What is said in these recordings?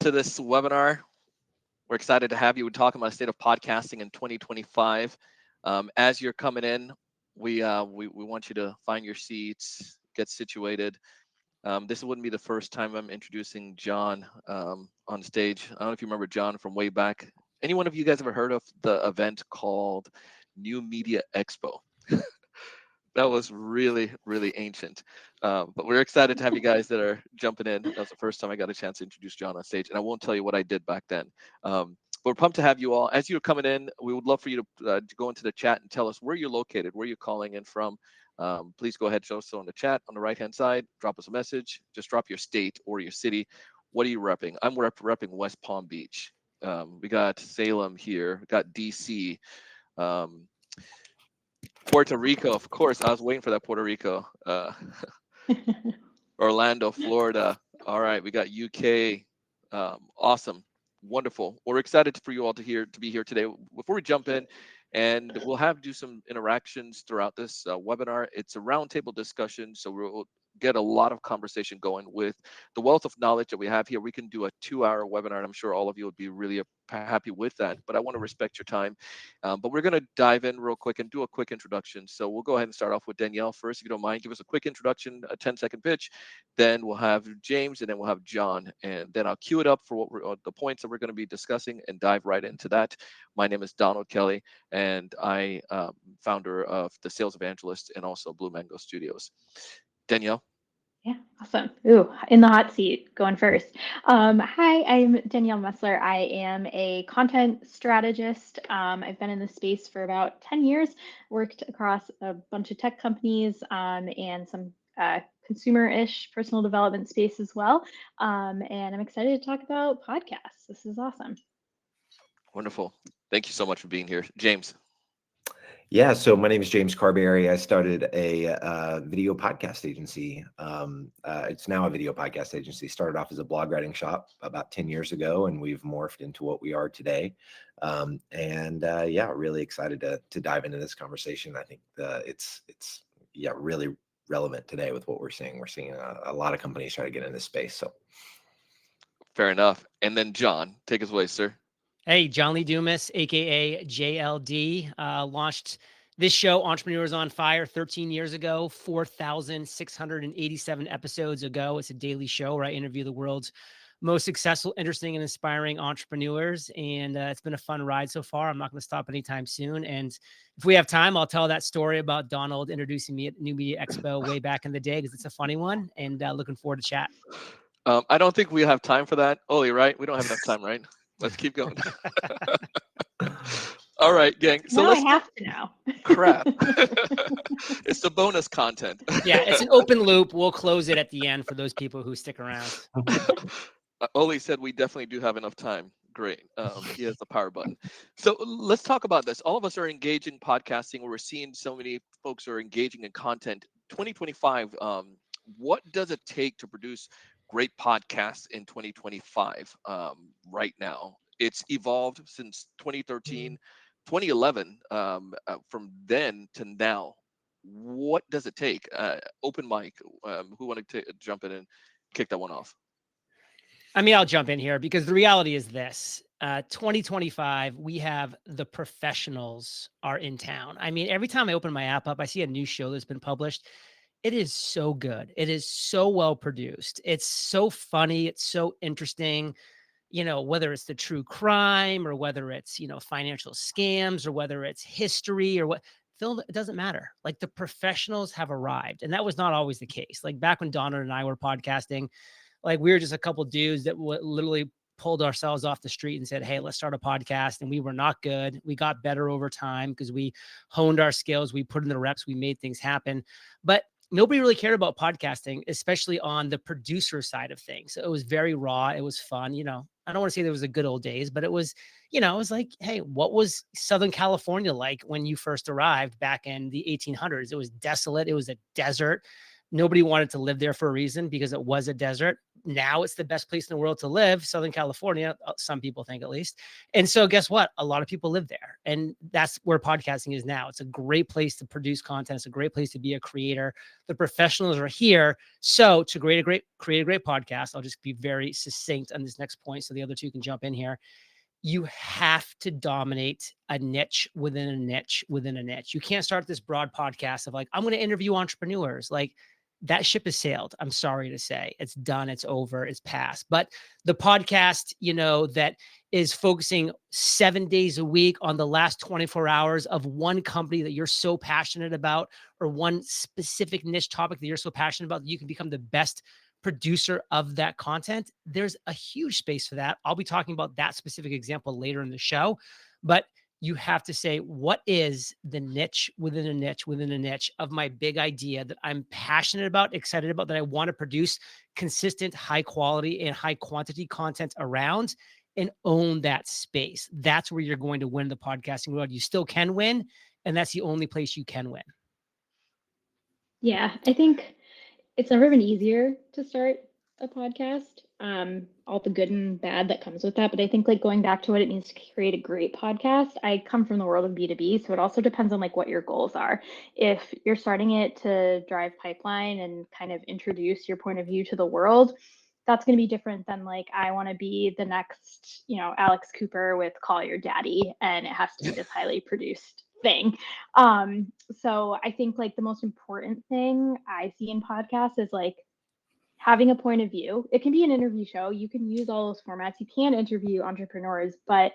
to this webinar. We're excited to have you. We're talking about the state of podcasting in 2025. As you're coming in, we want you to find your seats, get situated. This wouldn't be the first time I'm introducing John on stage. I don't know if you remember John from way back. Any one of you guys ever heard of the event called New Media Expo? That was really, really ancient. But we're excited to have you guys that are jumping in. That was the first time I got a chance to introduce John on stage, and I won't tell you what I did back then. But we're pumped to have you all. As you're coming in, we would love for you to go into the chat and tell us where you're located, where you're calling in from. Please go ahead, show us on the chat on the right-hand side. Drop us a message. Just drop your state or your city. What are you repping? I'm repping West Palm Beach. We got Salem here. We got DC. Puerto Rico, of course. I was waiting for that. Puerto Rico. Orlando, Florida. All right, we got UK. Awesome, wonderful. We're excited for you all to be here today. Before we jump in, and we'll do some interactions throughout this webinar. It's a roundtable discussion, so we'll get a lot of conversation going with the wealth of knowledge that we have here. We can do a 2-hour webinar, and I'm sure all of you would be really happy with that, but I want to respect your time. But we're going to dive in real quick and do a quick introduction. So we'll go ahead and start off with Danielle first, if you don't mind. Give us a quick introduction, a 10-second pitch. Then we'll have James, and then we'll have John, and then I'll cue it up for the points that we're going to be discussing and dive right into that. My name is Donald Kelly, and I am founder of the Sales Evangelist and also Blue Mango Studios. Danielle. Yeah, awesome. Ooh, in the hot seat, going first. Hi, I'm Danielle Messler. I am a content strategist. I've been in this space for about 10 years, worked across a bunch of tech companies and some consumer-ish personal development space as well. And I'm excited to talk about podcasts. This is awesome. Wonderful. Thank you so much for being here. James. Yeah, so my name is James Carbary. I started a video podcast agency. It's now a video podcast agency. Started off as a blog writing shop about 10 years ago, and we've morphed into what we are today. Yeah, really excited to dive into this conversation. I think it's really relevant today with what we're seeing. We're seeing a lot of companies try to get in this space. So fair enough. And then John, take us away, sir. Hey, John Lee Dumas, aka JLD, launched this show, Entrepreneurs on Fire, 13 years ago, 4,687 episodes ago. It's a daily show where I interview the world's most successful, interesting, and inspiring entrepreneurs. And it's been a fun ride so far. I'm not going to stop anytime soon. And if we have time, I'll tell that story about Donald introducing me at New Media Expo way back in the day, because it's a funny one. And looking forward to chat. I don't think we have time for that. Oli, right? We don't have enough time, right? Let's keep going. All right, gang. So now let's I have to know. Crap. It's the bonus content. Yeah, it's an open loop. We'll close it at the end for those people who stick around. Oli said we definitely do have enough time. Great. He has the power button. So let's talk about this. All of us are engaged in podcasting. We're seeing so many folks are engaging in content. 2025, what does it take to produce great podcasts in 2025 right now? It's evolved since 2013, 2011, from then to now. What does it take? Open mic, who wanted to jump in and kick that one off? I mean, I'll jump in here because the reality is this. 2025, we have the professionals are in town. I mean, every time I open my app up, I see a new show that's been published. It is so good. It is so well produced. It's so funny. It's so interesting. You know, whether it's the true crime or whether it's, financial scams or whether it's history or what, Phil, it doesn't matter. Like, the professionals have arrived. And that was not always the case. Like, back when Donna and I were podcasting, like, we were just a couple dudes that literally pulled ourselves off the street and said, hey, let's start a podcast. And we were not good. We got better over time because we honed our skills. We put in the reps. We made things happen. But nobody really cared about podcasting, especially on the producer side of things. So it was very raw. It was fun. I don't want to say there was a good old days, but it was, it was like, hey, what was Southern California like when you first arrived back in the 1800s? It was desolate. It was a desert. Nobody wanted to live there for a reason because it was a desert. now it's the best place in the world to live, Southern California, some people think at least. And so guess what? A lot of people live there. And that's where podcasting is now. It's a great place to produce content. It's a great place to be a creator. The professionals are here. So to create a great podcast, I'll just be very succinct on this next point so the other two can jump in here. You have to dominate a niche within a niche within a niche. You can't start this broad podcast of like, I'm going to interview entrepreneurs. Like, that ship has sailed. I'm sorry to say. It's done. It's over. It's past. But the podcast, that is focusing 7 days a week on the last 24 hours of one company that you're so passionate about, or one specific niche topic that you're so passionate about that you can become the best producer of that content. There's a huge space for that. I'll be talking about that specific example later in the show, but you have to say, what is the niche within a niche within a niche of my big idea that I'm passionate about, excited about, that I want to produce consistent, high quality and high quantity content around, and own that space. That's where you're going to win the podcasting world. You still can win, and that's the only place you can win. Yeah, I think it's never been easier to start a podcast. All the good and bad that comes with that. But I think like going back to what it means to create a great podcast, I come from the world of B2B. So it also depends on like what your goals are. If you're starting it to drive pipeline and kind of introduce your point of view to the world, that's going to be different than like, I want to be the next, Alex Cooper with Call Your Daddy, and it has to be this highly produced thing. So I think like the most important thing I see in podcasts is like having a point of view. It can be an interview show. You can use all those formats. You can interview entrepreneurs, but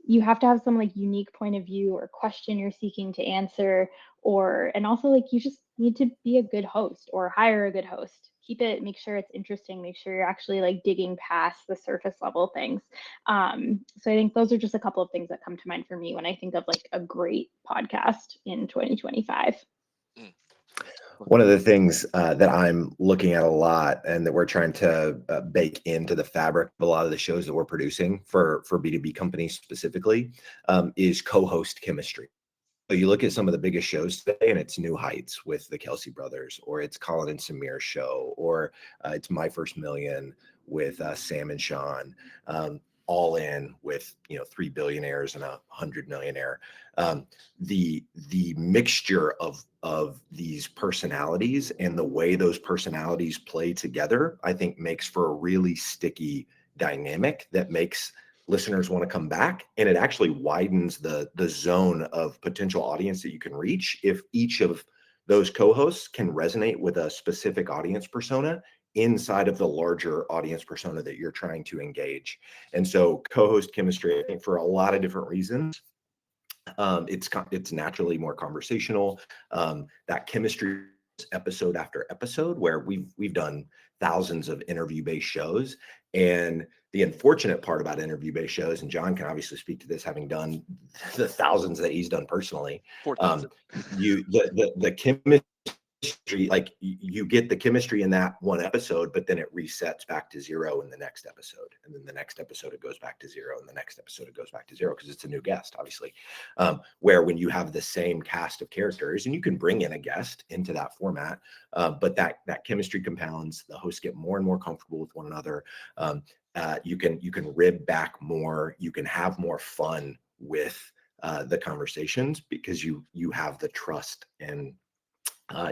you have to have some like unique point of view or question you're seeking to answer, and also like you just need to be a good host or hire a good host. Make sure it's interesting, make sure you're actually like digging past the surface level things. So I think those are just a couple of things that come to mind for me when I think of like a great podcast in 2025. One of the things that I'm looking at a lot and that we're trying to bake into the fabric of a lot of the shows that we're producing for B2B companies specifically is co-host chemistry. So you look at some of the biggest shows today and it's New Heights with the Kelsey brothers, or it's Colin and Samir's show, or it's My First Million with Sam and Sean. All in with 3 billionaires and 100 millionaire. The mixture of these personalities and the way those personalities play together, I think, makes for a really sticky dynamic that makes listeners want to come back, and it actually widens the zone of potential audience that you can reach if each of those co-hosts can resonate with a specific audience persona inside of the larger audience persona that you're trying to engage. And so co-host chemistry, I think, for a lot of different reasons, it's naturally more conversational. That chemistry episode after episode, where we've done thousands of interview-based shows. And the unfortunate part about interview-based shows, and John can obviously speak to this, having done the thousands that he's done personally, the chemistry, like you get the chemistry in that one episode, but then it resets back to zero in the next episode, and then the next episode it goes back to zero, and the next episode it goes back to zero because it's a new guest, obviously. Where when you have the same cast of characters, and you can bring in a guest into that format, but that chemistry compounds. The hosts get more and more comfortable with one another. You can rib back more. You can have more fun with the conversations because you have the trust and.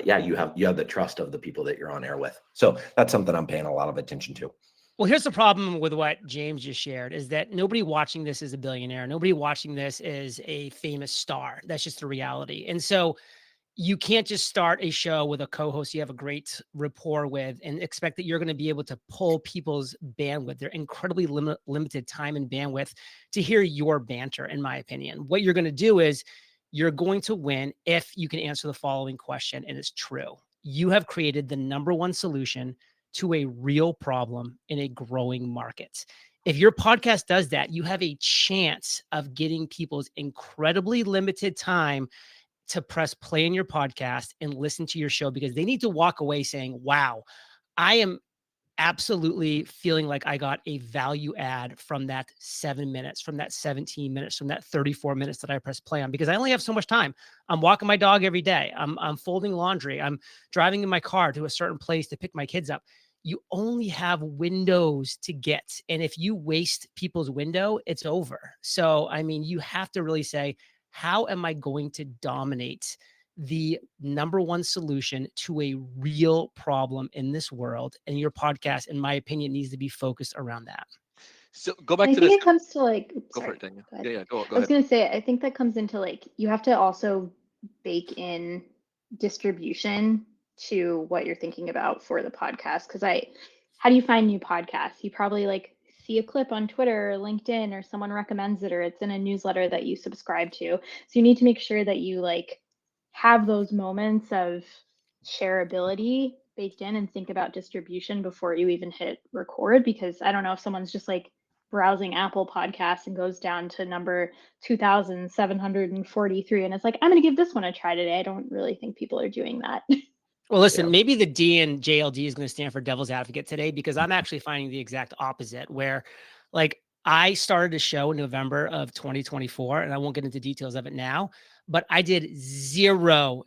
You have the trust of the people that you're on air with. So that's something I'm paying a lot of attention to. Well, here's the problem with what James just shared is that nobody watching this is a billionaire. Nobody watching this is a famous star. That's just the reality. And so you can't just start a show with a co-host you have a great rapport with and expect that you're going to be able to pull people's bandwidth. They're incredibly limited time and bandwidth to hear your banter, in my opinion. What you're going to do is you're going to win if you can answer the following question, and it's true. You have created the number one solution to a real problem in a growing market. If your podcast does that, you have a chance of getting people's incredibly limited time to press play in your podcast and listen to your show, because they need to walk away saying, wow, I am absolutely feeling like I got a value add from that 7 minutes, from that 17 minutes, from that 34 minutes that I press play on, because I only have so much time. I'm walking my dog every day. I'm folding laundry. I'm driving in my car to a certain place to pick my kids up. you only have windows to get. And if you waste people's window, it's over. So, I mean, you have to really say, how am I going to dominate the number one solution to a real problem in this world? And your podcast, in my opinion, needs to be focused around that. So go back I to think this. it comes to like, oops, Go for sorry, it, Daniel. go ahead. Yeah, go I was ahead. gonna say, I think that comes into like, you have to also bake in distribution to what you're thinking about for the podcast. Cause how do you find new podcasts? You probably like see a clip on Twitter or LinkedIn, or someone recommends it, or it's in a newsletter that you subscribe to. So you need to make sure that you like have those moments of shareability baked in and think about distribution before you even hit record. Because I don't know if someone's just like browsing Apple Podcasts and goes down to number 2,743 and it's like, I'm going to give this one a try today. I don't really think people are doing that. Well, listen, Yeah. maybe the D in JLD is going to stand for devil's advocate today, because I'm actually finding the exact opposite, where like I started a show in November of 2024, and I won't get into details of it now, but I did zero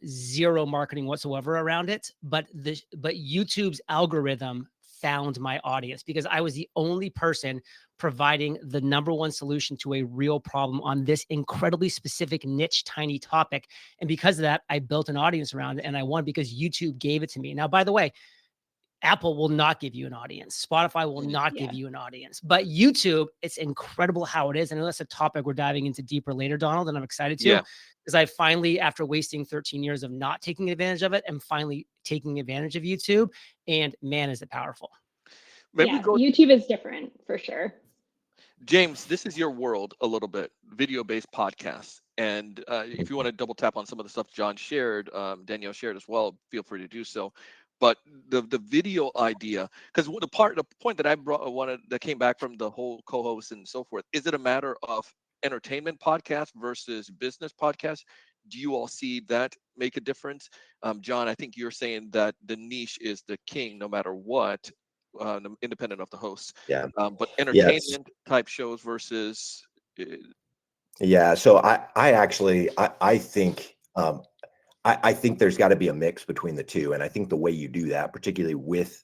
marketing whatsoever around it. But YouTube's algorithm found my audience because I was the only person providing the number one solution to a real problem on this incredibly specific niche, tiny topic. And because of that, I built an audience around it, and I won because YouTube gave it to me. Now, by the way, Apple will not give you an audience. Spotify will not give you an audience. But YouTube, it's incredible how it is. I know that's a topic we're diving into deeper later, Donald, and I'm excited to. Yeah. Because I finally, after wasting 13 years of not taking advantage of it, am finally taking advantage of YouTube. And man, is it powerful. Maybe Yeah, go, YouTube is different for sure. James. This is your world a little bit, video-based podcasts. And if you want to double tap on some of the stuff John shared, Danielle shared as well, feel free to do so. But the video idea, because the point that I brought that came back from the whole co-host and so forth, is it a matter of entertainment podcast versus business podcast? Do you all see that make a difference? John, I think you're saying that the niche is the king no matter what, independent of the hosts. Yeah. But Yes. entertainment type shows versus uh, Yeah. So I think I think there's got to be a mix between the two, and I think the way you do that, particularly with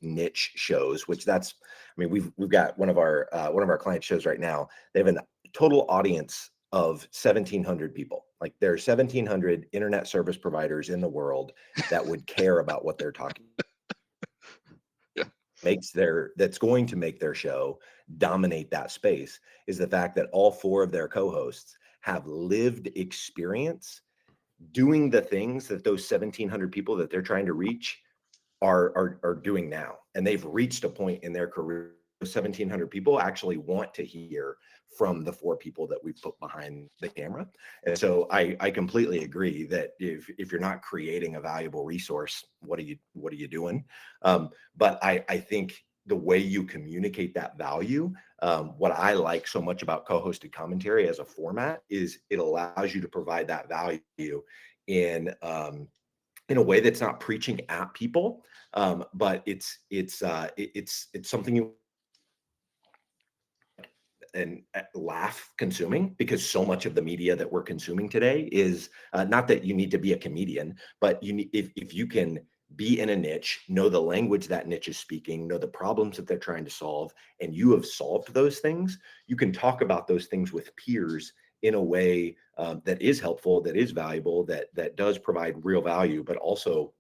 niche shows, which that's, I mean, we've got one of our client shows right now. They have a total audience of 1,700 people. Like there are 1,700 internet service providers in the world that would care about what they're talking. Yeah. That's going to make their show dominate that space is the fact that all four of their co-hosts have lived experience doing the things that those 1,700 people that they're trying to reach are doing now. And they've reached a point in their career. 1,700 people actually want to hear from the four people that we put behind the camera. And so I completely agree that if you're not creating a valuable resource, what are you doing? But I think the way you communicate that value, what I like so much about co-hosted commentary as a format is it allows you to provide that value in a way that's not preaching at people, but it's something you and laugh consuming, because so much of the media that we're consuming today is not that you need to be a comedian, but you need, if you can be in a niche, know the language that niche is speaking, know the problems that they're trying to solve, and you have solved those things, you can talk about those things with peers in a way that is helpful, that is valuable, that does provide real value, but also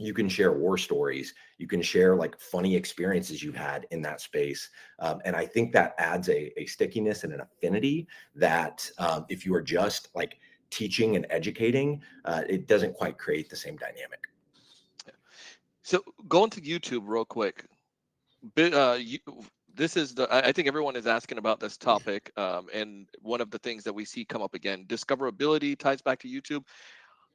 you can share war stories, you can share like funny experiences you've had in that space, and I think that adds a stickiness and an affinity that if you are just like teaching and educating, it doesn't quite create the same dynamic. So going to YouTube real quick. This is I think everyone is asking about this topic, and one of the things that we see come up again, discoverability ties back to YouTube.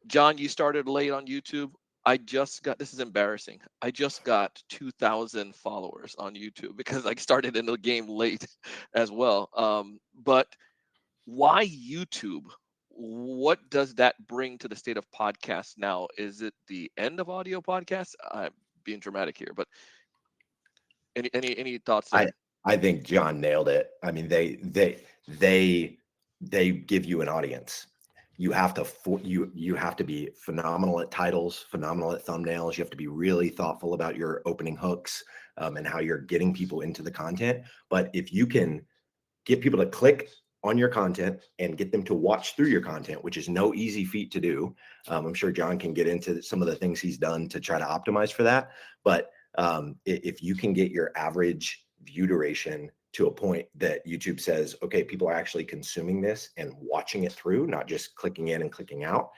John, you started late on YouTube. This is embarrassing. I just got 2,000 followers on YouTube because I started in the game late as well. But why YouTube? What does that bring to the state of podcasts now? Is it the end of audio podcasts? I'm being dramatic here, but any thoughts there? I think John nailed it. I mean, they give you an audience. you have to you have to be phenomenal at titles, phenomenal at thumbnails. You have to be really thoughtful about your opening hooks and how you're getting people into the content. But if you can get people to click on your content and get them to watch through your content, which is no easy feat to do. I'm sure John can get into some of the things he's done to try to optimize for that. But if you can get your average view duration to a point that YouTube says, okay, people are actually consuming this and watching it through, not just clicking in and clicking out,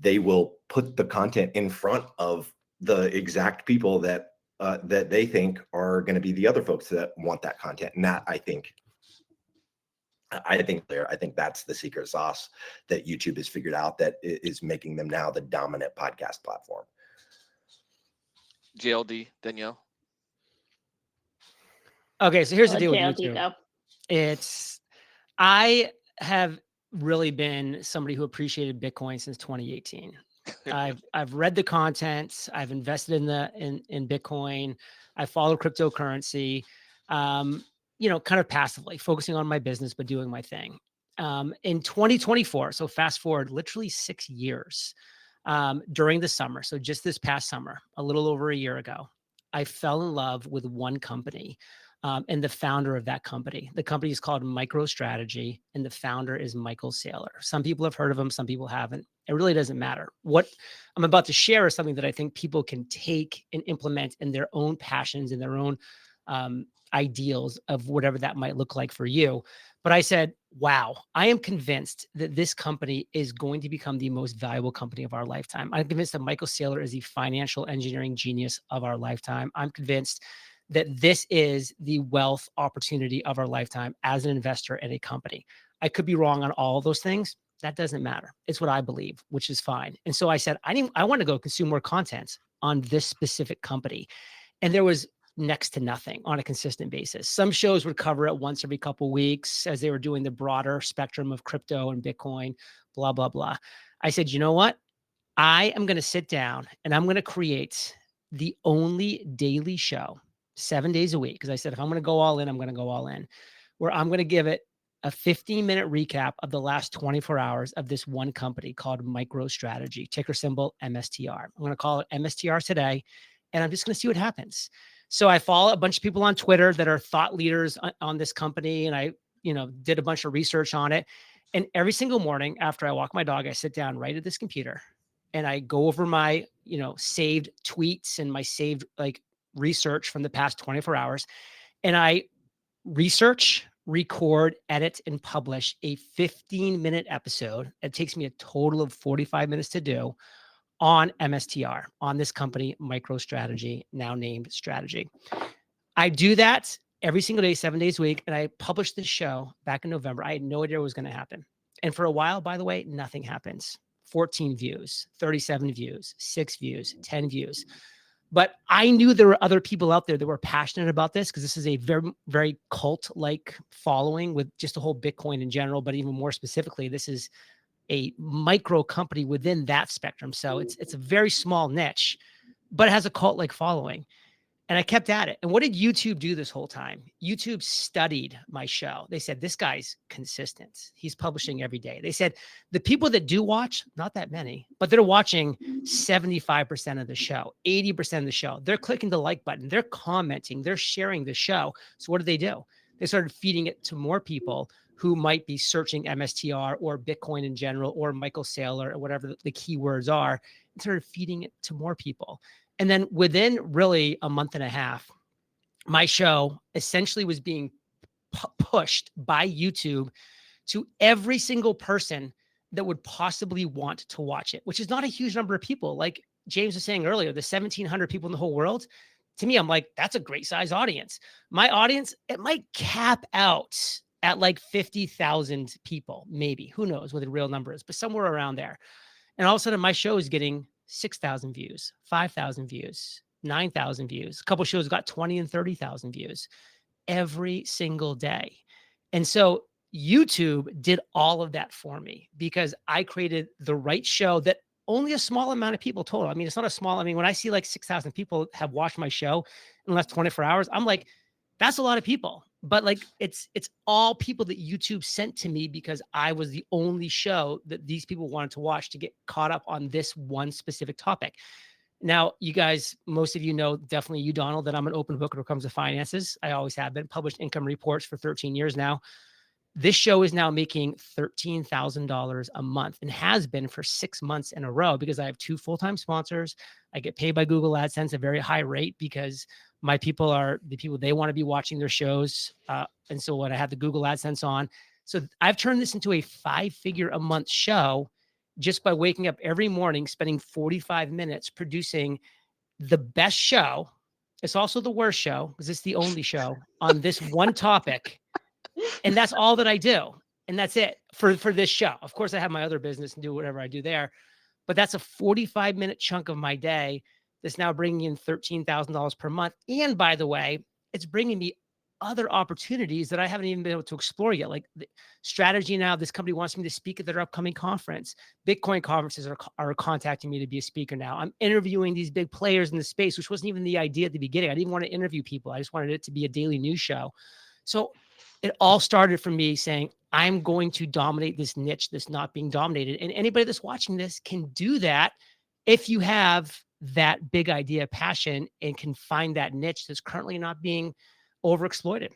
they will put the content in front of the exact people that that they think are going to be the other folks that want that content. And that, I think that's the secret sauce that YouTube has figured out that is making them now the dominant podcast platform. JLD, Danielle. Okay, so here's the Let deal with JLD YouTube. go. I have really been somebody who appreciated Bitcoin since 2018. I've read the content. I've invested in Bitcoin. I follow cryptocurrency, kind of passively, focusing on my business, but doing my thing. In 2024, so fast forward literally 6 years, during the summer. So just this past summer, a little over a year ago, I fell in love with one company. And the founder of that company. The company is called MicroStrategy, and the founder is Michael Saylor. Some people have heard of him, some people haven't. It really doesn't matter. What I'm about to share is something that I think people can take and implement in their own passions, in their own ideals of whatever that might look like for you. But I said, wow, I am convinced that this company is going to become the most valuable company of our lifetime. I'm convinced that Michael Saylor is the financial engineering genius of our lifetime. I'm convinced that this is the wealth opportunity of our lifetime as an investor in a company. I could be wrong on all of those things. That doesn't matter. It's what I believe, which is fine. And so I said, I want to go consume more content on this specific company. And there was next to nothing on a consistent basis. Some shows would cover it once every couple of weeks as they were doing the broader spectrum of crypto and Bitcoin, blah, blah, blah. I said, you know what? I am going to sit down and I'm going to create the only daily show 7 days a week. Because I said, if I'm going to go all in, I'm going to go all in, where I'm going to give it a 15-minute recap of the last 24 hours of this one company called MicroStrategy, ticker symbol MSTR. I'm going to call it MSTR today, and I'm just going to see what happens. So I follow a bunch of people on Twitter that are thought leaders on this company, and I, did a bunch of research on it. And every single morning after I walk my dog, I sit down right at this computer and I go over my, saved tweets and my saved research from the past 24 hours. And I research, record, edit, and publish a 15-minute episode. It takes me a total of 45 minutes to do on MSTR, on this company, MicroStrategy, now named Strategy. I do that every single day, 7 days a week. And I published this show back in November. I had no idea what was going to happen. And for a while, by the way, nothing happens. 14 views, 37 views, 6 views, 10 views. But I knew there were other people out there that were passionate about this because this is a very, very cult-like following with just the whole Bitcoin in general, but even more specifically, this is a micro company within that spectrum. So it's a very small niche, but it has a cult-like following. And I kept at it. And what did YouTube do this whole time? YouTube studied my show. They said, this guy's consistent. He's publishing every day. They said, the people that do watch, not that many, but they're watching 75% of the show, 80% of the show. They're clicking the like button. They're commenting. They're sharing the show. So what do? They started feeding it to more people who might be searching MSTR or Bitcoin in general or Michael Saylor or whatever the keywords are, and started feeding it to more people. And then within really a month and a half, my show essentially was being pushed by YouTube to every single person that would possibly want to watch it, which is not a huge number of people. Like James was saying earlier, the 1,700 people in the whole world, to me, I'm like, that's a great size audience. My audience, it might cap out at like 50,000 people, maybe. Who knows what the real number is, but somewhere around there. And all of a sudden, my show is getting 6,000 views, 5,000 views, 9,000 views. A couple of shows got 20 and 30,000 views every single day. And so YouTube did all of that for me because I created the right show that only a small amount of people total. I mean, it's not a small, when I see like 6,000 people have watched my show in the last 24 hours, I'm like, That's a lot of people. But like it's all people that YouTube sent to me because I was the only show that these people wanted to watch to get caught up on this one specific topic. Now, you guys, most of you know, definitely you, Donald, that I'm an open book when it comes to finances. I always have been. Published income reports for 13 years now. This show is now making $13,000 a month and has been for 6 months in a row because I have 2 full-time sponsors. I get paid by Google AdSense a very high rate because my people are the people they want to be watching their shows. And so when I have the Google AdSense on, so I've turned this into a 5-figure a month show just by waking up every morning, spending 45 minutes producing the best show. It's also the worst show because it's the only show on this one topic. And that's all that I do. And that's it for this show. Of course, I have my other business and do whatever I do there. But that's a 45-minute chunk of my day that's now bringing in $13,000 per month. And by the way, it's bringing me other opportunities that I haven't even been able to explore yet. Like the strategy now, this company wants me to speak at their upcoming conference. Bitcoin conferences are contacting me to be a speaker now. I'm interviewing these big players in the space, which wasn't even the idea at the beginning. I didn't want to interview people. I just wanted it to be a daily news show. So it all started from me saying, I'm going to dominate this niche that's not being dominated. And anybody that's watching this can do that if you have that big idea, passion, and can find that niche that's currently not being overexploited.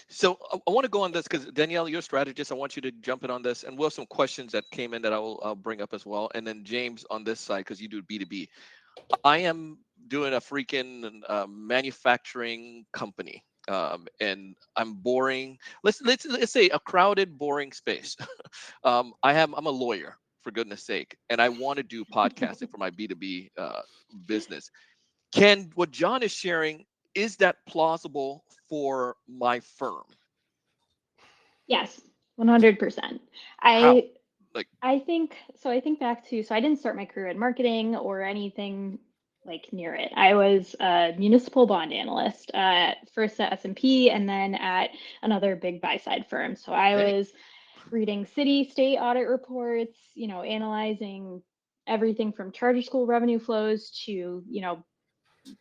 So I want to go on this because Danielle, you're a strategist. I want you to jump in on this, and we'll have some questions that came in that I'll bring up as well. And then James on this side, because you do B2B. I am doing a freaking manufacturing company. And I'm boring. Let's say a crowded, boring space. I'm a lawyer, for goodness sake, and I want to do podcasting for my B2B business. What John is sharing, is that plausible for my firm? Yes, 100%. How? I think so. I think back to, so I didn't start my career in marketing or anything like near it. I was a municipal bond analyst, first at S&P and then at another big buy side firm. So I was reading city, state audit reports, analyzing everything from charter school revenue flows to,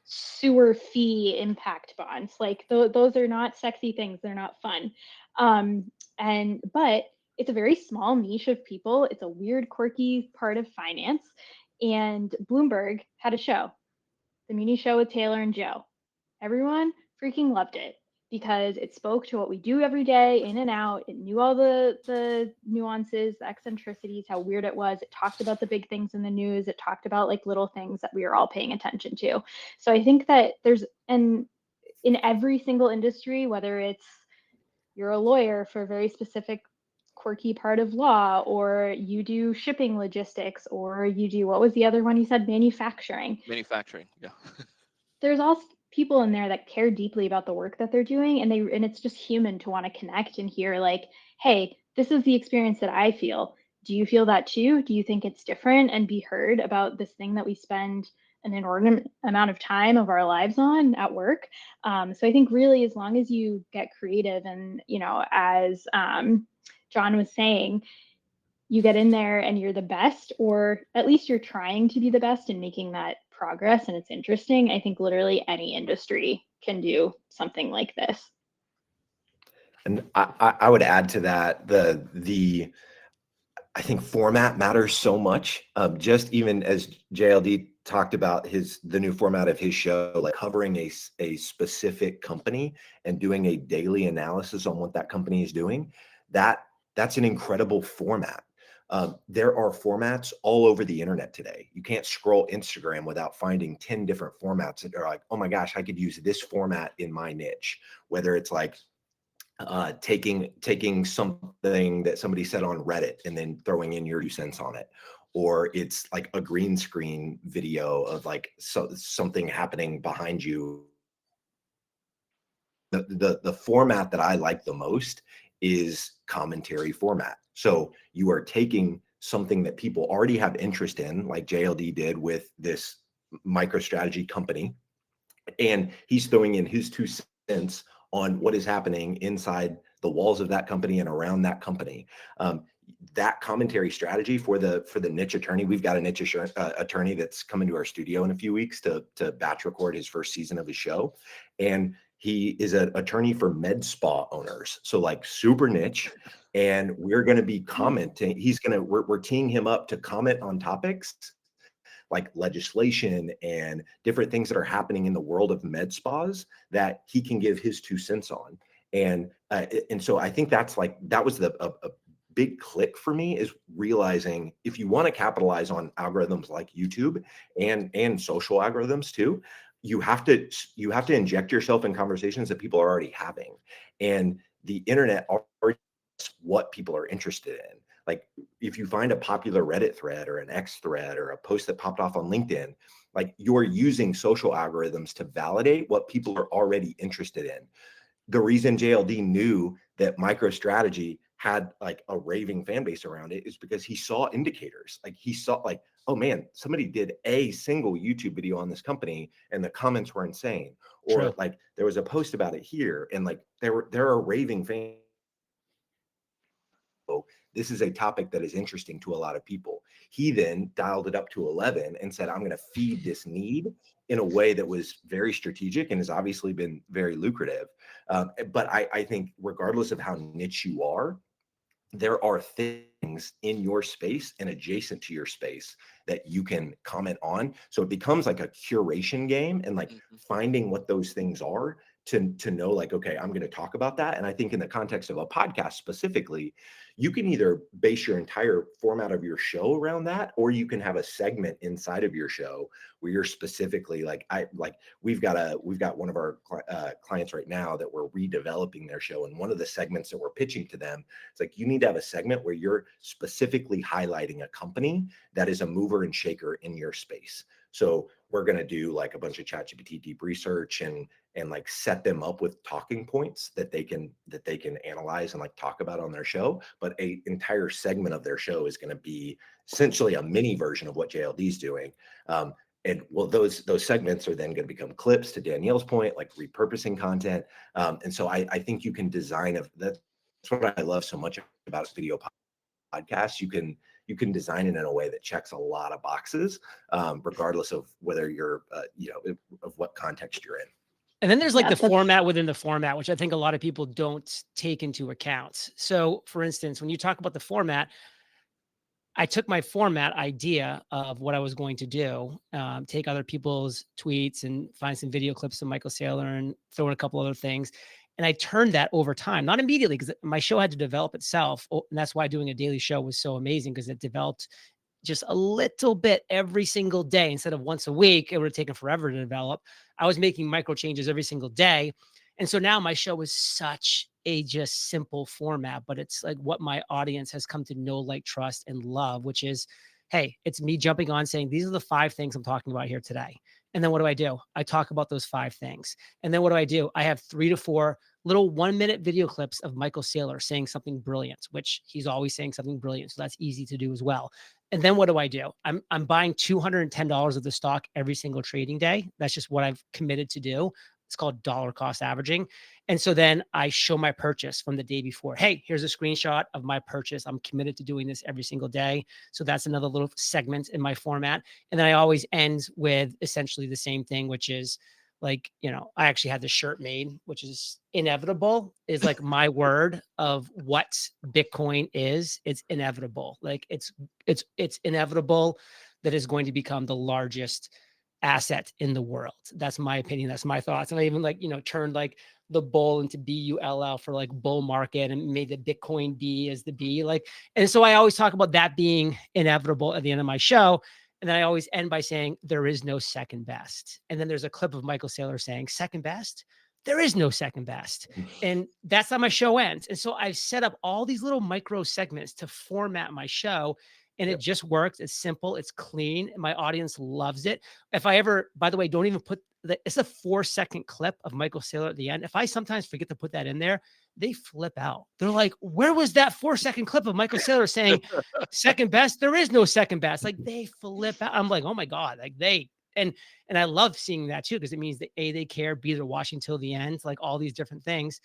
sewer fee impact bonds. Like those are not sexy things. They're not fun. But it's a very small niche of people. It's a weird, quirky part of finance. And Bloomberg had a show, the Muni Show with Taylor and Joe. Everyone freaking loved it because it spoke to what we do every day, in and out. It knew all the nuances, the eccentricities, how weird it was. It talked about the big things in the news. It talked about like little things that we are all paying attention to. So I think that in every single industry, whether it's you're a lawyer for a very specific quirky part of law, or you do shipping logistics, or you do, what was the other one you said? Manufacturing, yeah. there's all people in there that care deeply about the work that they're doing, and it's just human to want to connect and hear like, hey, this is the experience that I feel. Do you feel that too? Do you think it's different? And be heard about this thing that we spend an inordinate amount of time of our lives on at work. So I think really, as long as you get creative and, as John was saying, you get in there and you're the best, or at least you're trying to be the best and making that progress, and it's interesting. I think literally any industry can do something like this. And I would add to that, I think format matters so much. Just even as JLD talked about the new format of his show, like covering a specific company and doing a daily analysis on what that company is doing, that's an incredible format. There are formats all over the internet today. You can't scroll Instagram without finding 10 different formats that are like, oh my gosh, I could use this format in my niche. Whether it's like taking something that somebody said on Reddit and then throwing in your 2 cents on it, or it's like a green screen video of like something happening behind you. The format that I like the most is commentary format. So you are taking something that people already have interest in, like JLD did with this MicroStrategy company, and he's throwing in his 2 cents on what is happening inside the walls of that company and around that company. That commentary strategy for the niche attorney, we've got a niche attorney that's coming to our studio in a few weeks to batch record his first season of his show. And He is an attorney for med spa owners. So like super niche. And we're going to be commenting. We're teeing him up to comment on topics like legislation and different things that are happening in the world of med spas that he can give his 2 cents on. And so I think that was a big click for me, is realizing if you want to capitalize on algorithms like YouTube and social algorithms too, you have to inject yourself in conversations that people are already having. And the internet already knows what people are interested in. Like if you find a popular Reddit thread or an X thread or a post that popped off on LinkedIn, like you're using social algorithms to validate what people are already interested in. The reason JLD knew that MicroStrategy had like a raving fan base around it is because he saw indicators. Like he saw like, oh man, somebody did a single YouTube video on this company and the comments were insane. Or True. like there was a post about it here and like there are raving fans. This is a topic that is interesting to a lot of people. He then dialed it up to 11 and said, I'm going to feed this need in a way that was very strategic and has obviously been very lucrative. But I think regardless of how niche you are, there are things in your space and adjacent to your space that you can comment on. So it becomes like a curation game and like finding what those things are to know like, okay, I'm going to talk about that. And I think in the context of a podcast specifically, you can either base your entire format of your show around that, or you can have a segment inside of your show where you're specifically we've got one of our clients right now that we're redeveloping their show. And one of the segments that we're pitching to them, it's like, you need to have a segment where you're specifically highlighting a company that is a mover and shaker in your space. So we're going to do like a bunch of ChatGPT deep research and like set them up with talking points that they can analyze and like talk about on their show. But a entire segment of their show is going to be essentially a mini version of what JLD is doing. And well, those segments are then going to become clips, to Danielle's point, like repurposing content. And so I think you can design that's what I love so much about video podcasts. You can design it in a way that checks a lot of boxes, regardless of whether you're, of what context you're in. And then there's like the format within the format, which I think a lot of people don't take into account. So for instance, when you talk about the format, I took my format idea of what I was going to do, take other people's tweets and find some video clips of Michael Saylor and throw in a couple other things. And I turned that over time, not immediately, because my show had to develop itself. And that's why doing a daily show was so amazing, because it developed just a little bit every single day instead of once a week. It would have taken forever to develop. I was making micro changes every single day. And so now my show is such a just simple format, but it's like what my audience has come to know, like, trust, and love, which is, hey, it's me jumping on saying, these are the 5 things I'm talking about here today. And then what do? I talk about those 5 things. And then what do? I have 3 to 4 little 1-minute video clips of Michael Saylor saying something brilliant, which he's always saying something brilliant. So that's easy to do as well. And then what do? I'm buying $210 of the stock every single trading day. That's just what I've committed to do. It's called dollar cost averaging. And so then I show my purchase from the day before. Hey, here's a screenshot of my purchase. I'm committed to doing this every single day. So that's another little segment in my format. And then I always end with essentially the same thing, which is like, I actually had this shirt made, which is inevitable, is like my word of what Bitcoin is. It's inevitable. Like it's inevitable that is going to become the largest asset in the world. That's my opinion. That's my thoughts. And I even turned like the bull into BULL for like bull market and made the Bitcoin B as the B. And so I always talk about that being inevitable at the end of my show. And then I always end by saying, there is no second best. And then there's a clip of Michael Saylor saying, second best? There is no second best. And that's how my show ends. And so I've set up all these little micro segments to format my show. And it just works. It's simple. It's clean. My audience loves it. If I ever, by the way, don't even put it's a 4-second clip of Michael Saylor at the end. If I sometimes forget to put that in there, they flip out. They're like, where was that 4-second clip of Michael Saylor saying second best? There is no second best. Like, they flip out. I'm like, oh my God. Like and I love seeing that too, because it means that A, they care, B, they're watching till the end, like all these different things.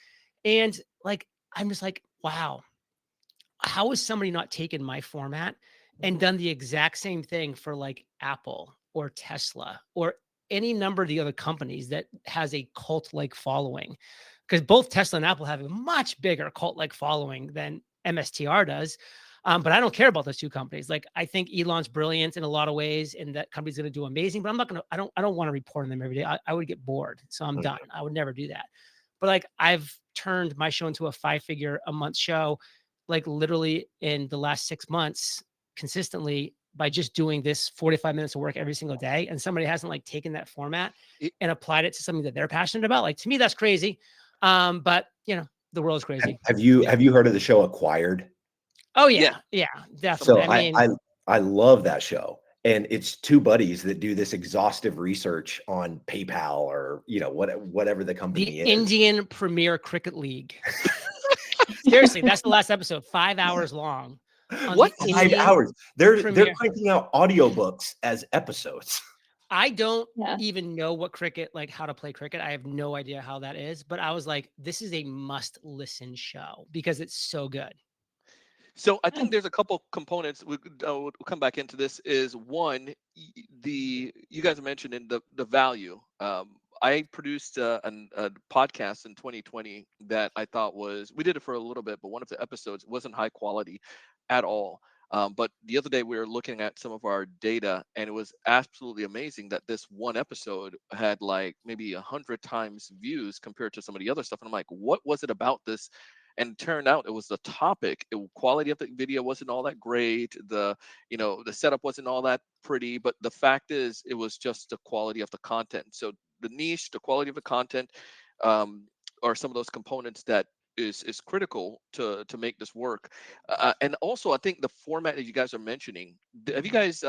And like, I'm just like, wow, how is somebody not taken my format and done the exact same thing for like Apple or Tesla or any number of the other companies that has a cult-like following, because both Tesla and Apple have a much bigger cult-like following than MSTR does. But I don't care about those two companies. Like, I think Elon's brilliant in a lot of ways, and that company's going to do amazing. But I'm not going to. I don't want to report on them every day. I would get bored, so I'm done. I would never do that. But like, I've turned my show into a 5-figure a month show, like literally in the last 6 months, consistently, by just doing this 45 minutes of work every single day. And somebody hasn't like taken that format and applied it to something that they're passionate about. Like, to me, that's crazy. But you know, the world's crazy. Have you heard of the show Acquired? Oh yeah, definitely. So I mean, I love that show. And it's two buddies that do this exhaustive research on PayPal or, you know, whatever the company the is. Indian Premier Cricket League. Seriously, that's the last episode, 5 hours long. What? 5 hours? They're cranking out audiobooks as episodes. I don't even know what cricket, like how to play cricket. I have no idea how that is, but I was like, this is a must listen show because it's so good. So I think there's a couple components. We'll come back into this. Is one, you guys mentioned in the value. I produced a podcast in 2020 that I thought we did it for a little bit, but one of the episodes wasn't high quality at all. But the other day we were looking at some of our data, and it was absolutely amazing that this one episode had like maybe 100 times views compared to some of the other stuff. And I'm like, what was it about this? And it turned out it was the topic. Quality of the video wasn't all that great. The setup wasn't all that pretty, but the fact is it was just the quality of the content. So the niche, the quality of the content, are some of those components that is critical to make this work. And also, I think the format that you guys are mentioning. Have you guys?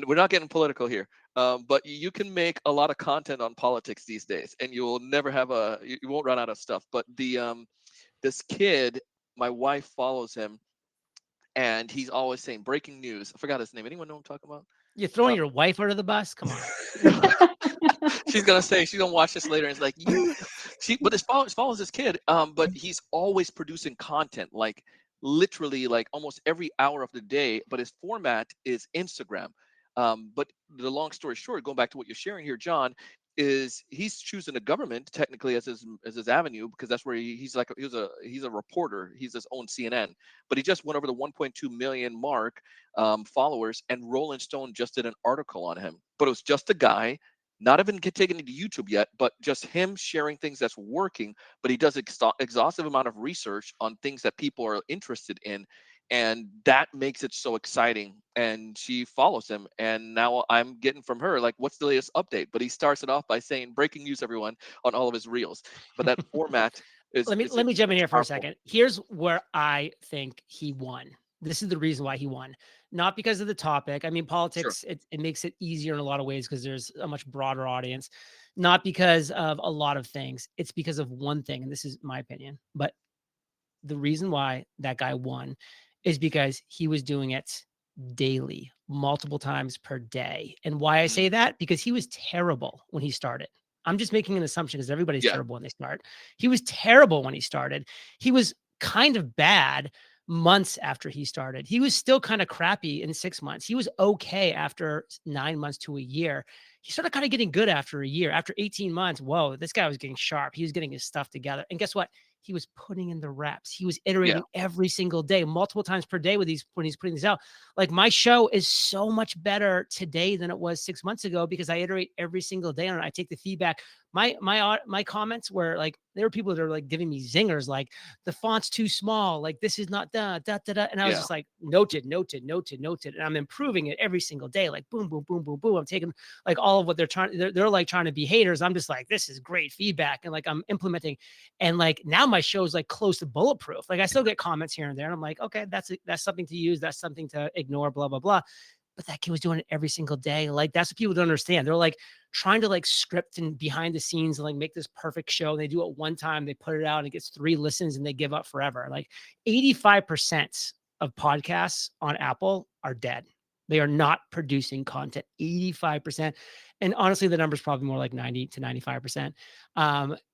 We're not getting political here, but you can make a lot of content on politics these days, and you'll never have you won't run out of stuff. But this kid, my wife follows him, and he's always saying breaking news. I forgot his name. Anyone know what I'm talking about? You're throwing your wife under the bus? Come on. She's gonna watch this later, and it's like but it follows this kid. But he's always producing content, like literally like almost every hour of the day, but his format is Instagram. But the long story short, going back to what you're sharing here, John, is he's choosing the government technically as his avenue, because that's where he's a reporter. He's his own CNN, but he just went over the 1.2 million mark followers, and Rolling Stone just did an article on him. But it was just a guy, not even taken into YouTube yet, but just him sharing things that's working. But he does exhaustive amount of research on things that people are interested in, and that makes it so exciting. And she follows him, and now I'm getting from her like, what's the latest update? But he starts it off by saying breaking news, everyone, on all of his reels. But that format is let me jump in here for a second. Here's where I think he won. This is the reason why he won, not because of the topic. I mean, politics, sure, it makes it easier in a lot of ways because there's a much broader audience, not because of a lot of things. It's because of one thing, and this is my opinion. But the reason why that guy won is because he was doing it daily, multiple times per day. And why I say that, because he was terrible when he started. I'm just making an assumption because everybody's terrible when they start. He was terrible when he started. He was kind of bad months after he started. He was still kind of crappy in 6 months. He was okay after 9 months to a year. He started kind of getting good after a year. After 18 months, whoa, this guy was getting sharp. He was getting his stuff together. And guess what? He was putting in the reps. He was iterating every single day, multiple times per day when he's putting these out. Like, my show is so much better today than it was 6 months ago because I iterate every single day on it. I take the feedback. My comments were like, there were people that are like giving me zingers, like the font's too small, like this is not da. And I was just like, noted. And I'm improving it every single day. Like boom, boom, boom, boom, boom. I'm taking like all of what they're like trying to be haters. I'm just like, this is great feedback. And like, I'm implementing, and like now my show is like close to bulletproof. Like I still get comments here and there. And I'm like, okay, that's something to use. That's something to ignore, blah, blah, blah. But that kid was doing it every single day. Like, that's what people don't understand. They're like trying to like script and behind the scenes and like make this perfect show. And they do it one time, they put it out and it gets 3 listens and they give up forever. Like 85% of podcasts on Apple are dead. They are not producing content, 85%. And honestly, the number's probably more like 90 to 95%.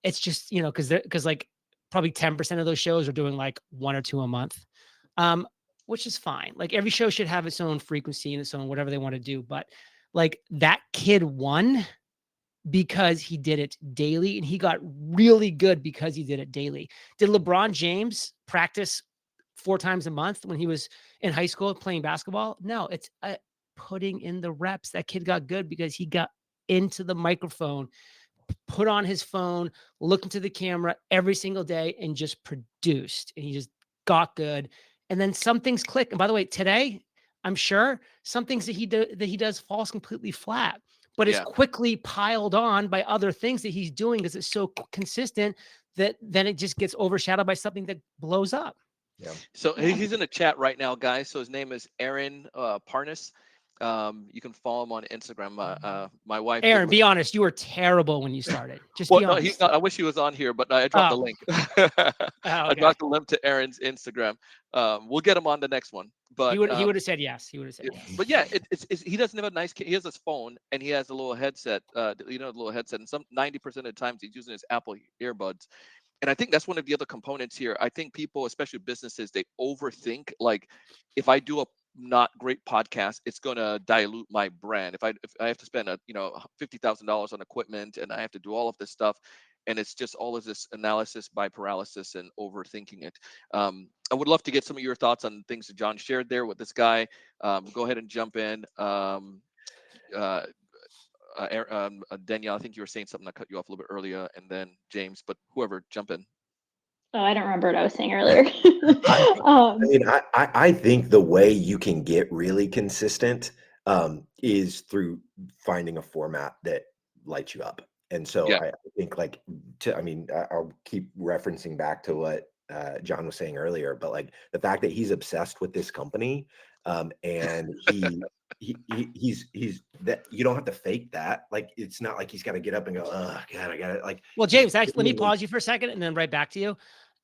It's just, because like probably 10% of those shows are doing like 1 or 2 a month. which is fine. Like every show should have its own frequency and its own whatever they want to do. But like that kid won because he did it daily, and he got really good because he did it daily. Did LeBron James practice 4 times a month when he was in high school playing basketball? No, it's putting in the reps. That kid got good because he got into the microphone, put on his phone, looked into the camera every single day and just produced. And he just got good. And then some things click. And by the way, today, I'm sure some things that he does falls completely flat, but it's Yeah. quickly piled on by other things that he's doing because it's so consistent that then it just gets overshadowed by something that blows up. Yeah. So Yeah. he's in the chat right now, guys. So his name is Aaron Parnas. You can follow him on Instagram. My wife did Aaron, be honest. You were terrible when you started. Just Well, be no, he's honest. not. I wish he was on here, but I dropped the Oh. link. Oh, I okay. dropped the link to Aaron's Instagram. We'll get him on the next one. But He would have said yes. He would have said yeah, yes. but yeah, it's he doesn't have a nice. He has his phone and he has a little headset. The little headset, and some 90% of the times he's using his Apple earbuds. And I think that's one of the other components here. I think people, especially businesses, they overthink. Like, if I do a not great podcast, it's gonna dilute my brand. If I have to spend $50,000 on equipment and I have to do all of this stuff, and it's just all of this analysis by paralysis and overthinking it. I would love to get some of your thoughts on things that John shared there with this guy. Go ahead and jump in. Danielle, I think you were saying something that cut you off a little bit earlier, and then James, but whoever, jump in. Oh, I don't remember what I was saying earlier. I mean, I think the way you can get really consistent is through finding a format that lights you up. And so Yeah. I think I'll keep referencing back to what John was saying earlier, but like the fact that he's obsessed with this company and he's that you don't have to fake that. Like, it's not like he's got to get up and go, oh God, I got it. Like, Well, James, actually, let me pause you for a second and then right back to you.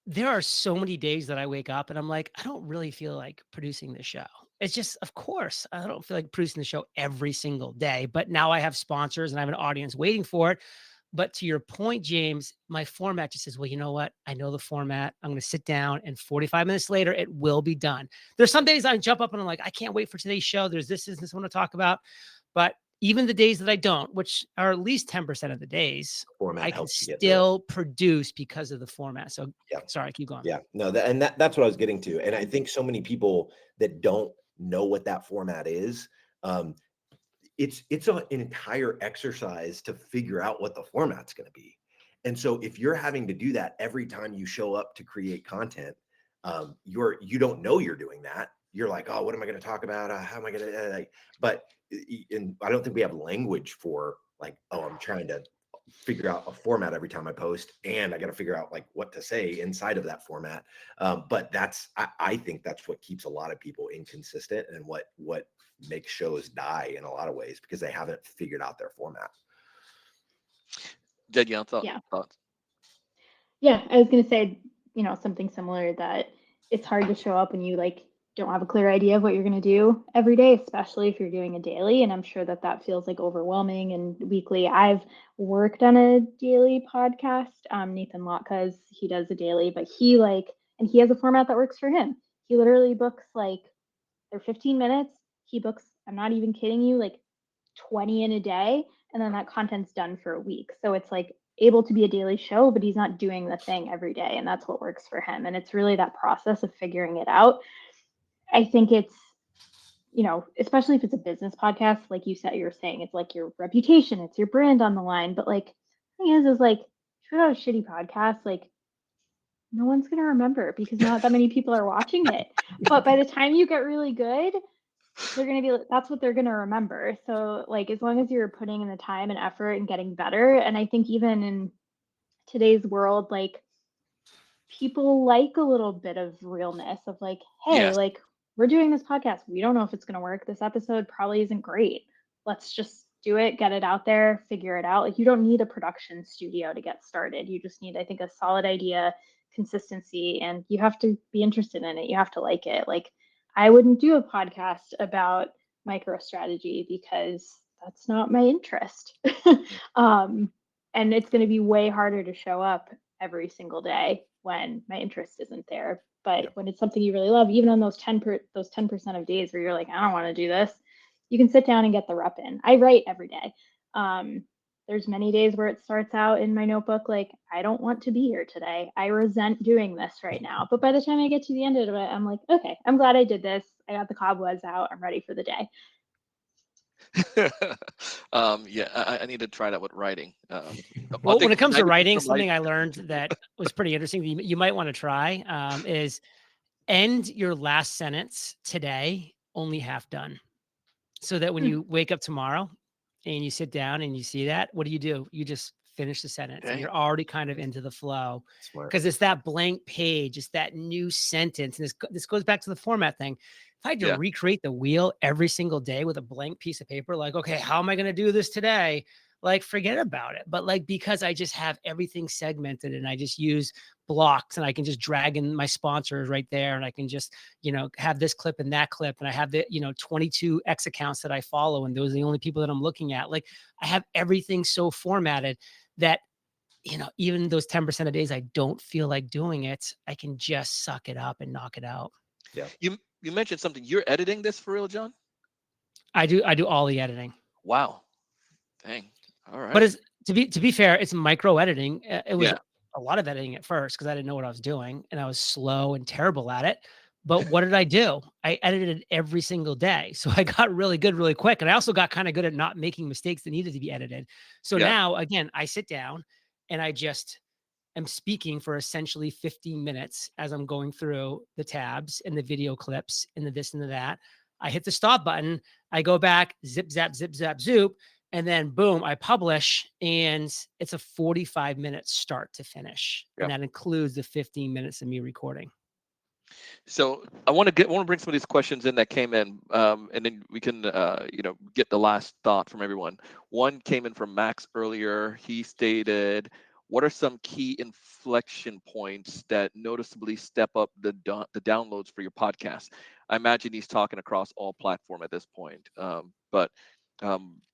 There are so many days that I wake up and I'm like, I don't really feel like producing the show. It's just, of course, I don't feel like producing the show every single day, but now I have sponsors and I have an audience waiting for it. But to your point, James, my format just says, well, you know what? I know the format. I'm going to sit down and 45 minutes later, it will be done. There's some days I jump up and I'm like, I can't wait for today's show. There's this I want to talk about. But even the days that I don't, which are at least 10% of the days, format I can helps you get through it. still produce because of the format. So Yeah. sorry, keep going. Yeah, no, that's what I was getting to. And I think so many people that don't know what that format is, it's an entire exercise to figure out what the format's going to be. And so if you're having to do that every time you show up to create content, you don't know you're doing that. You're like, oh, what am I going to talk about? How am I going to, but and I don't think we have language for like, oh, I'm trying to figure out a format every time I post, and I got to figure out like what to say inside of that format. But I think that's what keeps a lot of people inconsistent and what makes shows die in a lot of ways, because they haven't figured out their format. Danielle, Yeah. thoughts? Yeah, I was going to say, something similar, that it's hard to show up when you don't have a clear idea of what you're going to do every day, especially if you're doing a daily. And I'm sure that feels like overwhelming and weekly. I've worked on a daily podcast. Nathan Lotka's, he does a daily, but and he has a format that works for him. He literally books they're 15 minutes. He books, I'm not even kidding you, 20 in a day. And then that content's done for a week. So it's able to be a daily show, but he's not doing the thing every day. And that's what works for him. And it's really that process of figuring it out. I think it's, especially if it's a business podcast, like you're saying, it's like your reputation, it's your brand on the line. But the thing is if you have a shitty podcast, no one's going to remember because not that many people are watching it. But by the time you get really good, they're going to be, that's what they're going to remember. So as long as you're putting in the time and effort and getting better. And I think even in today's world, people like a little bit of realness of hey, Yes. we're doing this podcast. We don't know if it's going to work. This episode probably isn't great. Let's just do it, get it out there, figure it out. You don't need a production studio to get started. You just need, I think, a solid idea, consistency, and you have to be interested in it. You have to like it. I wouldn't do a podcast about MicroStrategy because that's not my interest. And it's going to be way harder to show up every single day when my interest isn't there. But Yeah. when it's something you really love, even on those 10% of days where you're like, I don't want to do this, you can sit down and get the rep in. I write every day. There's many days where it starts out in my notebook like, I don't want to be here today. I resent doing this right now. But by the time I get to the end of it, I'm like, okay, I'm glad I did this. I got the cobwebs out. I'm ready for the day. Yeah, I need to try that with writing. I'll Well, when take it comes to 90% writing, from writing. something I learned that was pretty interesting that you might want to try is end your last sentence today only half done. So that when you wake up tomorrow and you sit down and you see that, what do? You just finish the sentence and Dang. you're already kind of into the flow Smart. because it's that blank page, it's that new sentence. And this goes back to the format thing. If I had to Yeah. recreate the wheel every single day with a blank piece of paper, like, okay, how am I going to do this today? Like, forget about it. But like, because I just have everything segmented and I just use blocks and I can just drag in my sponsors right there. And I can just, have this clip and that clip. And I have the, 22 X accounts that I follow. And those are the only people that I'm looking at. Like, I have everything so formatted that, even those 10% of days I don't feel like doing it, I can just suck it up and knock it out. Yeah. You mentioned something. You're editing this for real, John? I do all the editing. Wow. Dang. All right. But it's to be fair, it's micro editing. It was Yeah. a lot of editing at first because I didn't know what I was doing and I was slow and terrible at it. But what did I do? I edited every single day. So I got really good really quick. And I also got kind of good at not making mistakes that needed to be edited. So Yeah. now, again, I sit down and I just am speaking for essentially 15 minutes as I'm going through the tabs and the video clips and the this and the that. I hit the stop button. I go back, zip, zap, zip, zap, zoop. And then boom, I publish and it's a 45-minute start to finish. Yeah. And that includes the 15 minutes of me recording. So I want to bring some of these questions in that came in, and then we can get the last thought from everyone. One came in from Max earlier. He stated, "What are some key inflection points that noticeably step up the downloads for your podcast?" I imagine he's talking across all platform at this point. But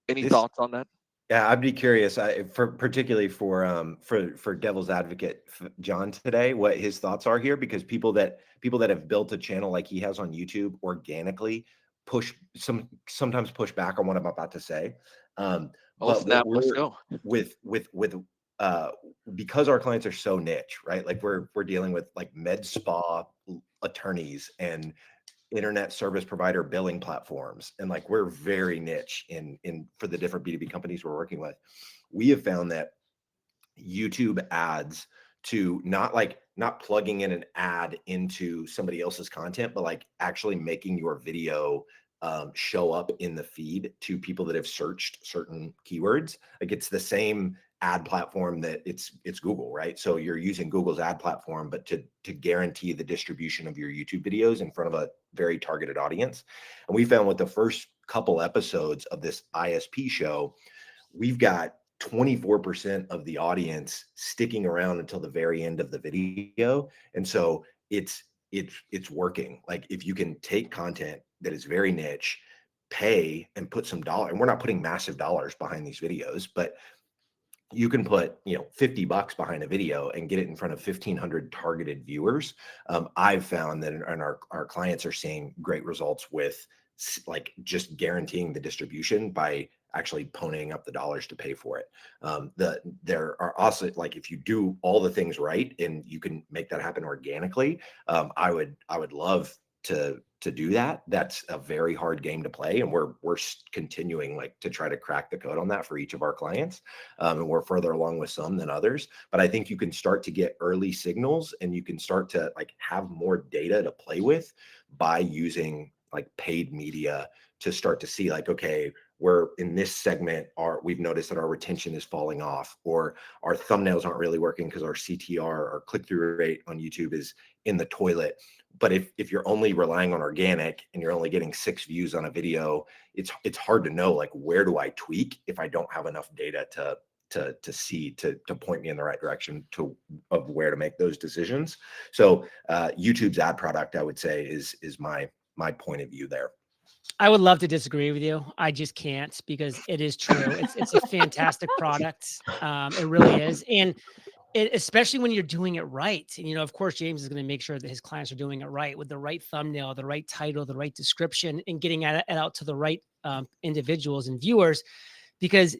any This- thoughts on that? Yeah, I'd be curious, particularly for Devil's Advocate John today, what his thoughts are here, because people that have built a channel like he has on YouTube organically sometimes push back on what I'm about to say. Oh, But snap! Let's we're go. with because our clients are so niche, right? Like we're dealing with like med spa attorneys and internet service provider billing platforms, and like we're very niche in for the different B2B companies we're working with. We have found that YouTube ads, to not plugging in an ad into somebody else's content, but like actually making your video show up in the feed to people that have searched certain keywords. Like it's the same ad platform that it's Google, right? So you're using Google's ad platform, but to guarantee the distribution of your YouTube videos in front of a very targeted audience. And we found with the first couple episodes of this ISP show, we've got 24% of the audience sticking around until the very end of the video. And so it's working. Like if you can take content that is very niche, pay and put some dollar, and we're not putting massive dollars behind these videos, but you can put $50 behind a video and get it in front of 1,500 targeted viewers. I've found that, and our clients are seeing great results with like just guaranteeing the distribution by actually ponying up the dollars to pay for it. There are also, like, if you do all the things right and you can make that happen organically, I would love to do that. That's a very hard game to play, and we're continuing like to try to crack the code on that for each of our clients, and we're further along with some than others. But I think you can start to get early signals, and you can start to like have more data to play with by using like paid media to start to see like, okay, we're in this segment, we've noticed that our retention is falling off, or our thumbnails aren't really working because our CTR, our click-through rate on YouTube, is in the toilet. But if you're only relying on organic and you're only getting 6 views on a video, it's hard to know like, where do I tweak if I don't have enough data to see to point me in the right direction of where to make those decisions. So YouTube's ad product, I would say, is my point of view there. I would love to disagree with you. I just can't, because it is true. It's a fantastic product. It really is. And especially when you're doing it right. And, of course, James is going to make sure that his clients are doing it right with the right thumbnail, the right title, the right description, and getting it out to the right individuals and viewers. Because,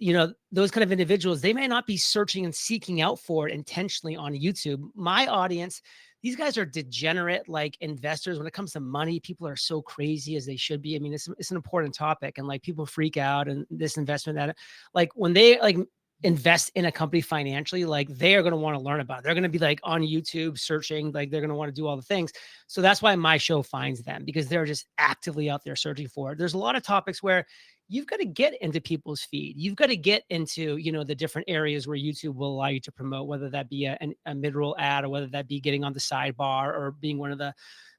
those kind of individuals, they may not be searching and seeking out for it intentionally on YouTube. My audience, these guys are degenerate like investors. When it comes to money, people are so crazy, as they should be. I mean, it's an important topic, and like people freak out and this investment, that like when they like invest in a company financially, like they are going to want to learn about it. They're going to be like on YouTube searching, like they're going to want to do all the things. So that's why my show finds them, because they're just actively out there searching for it. There's a lot of topics where you've got to get into people's feed. You've got to get into, the different areas where YouTube will allow you to promote, whether that be a mid-roll ad, or whether that be getting on the sidebar, or being one of